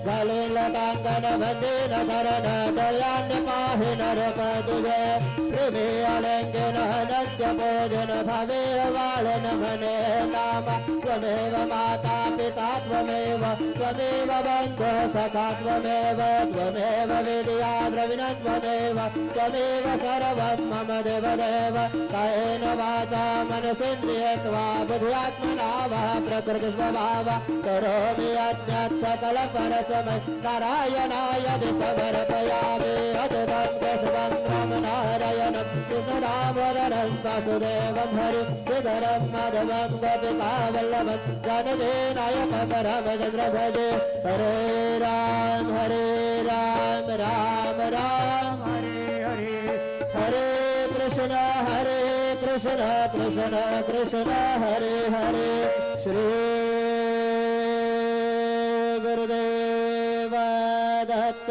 गलिलकाङ्गन बन्देन करण दयान्य पाहि नरपतुजे प्रेमे अलङ्गिन नद्य भोजन भवे वाळन मने नाम त्वमेव माता पिता त्वमेव बन्धुः सखा त्वमेव विद्या द्रविण त्वमेव सर्वं मम देवदेव कायेन वाचा मनसेन्द्रियत्वा बुद्ध्यात्मना वा प्रकृतिस्वभावा करोमि यज्ञात् सकलपरस्मै नारायणाय समर्पयामि अच्युतं केशवं रामनारायणं कृष्णदामोदरं वासुदेवं हरिं श्रीधरं माधवं गोपिकावल्लभं जानकीनायकं रामचन्द्रभजे हरे राम राम राम हरे हरे हरे कृष्ण कृष्ण कृष्ण हरे हरे श्री गुरुदेव दत्त।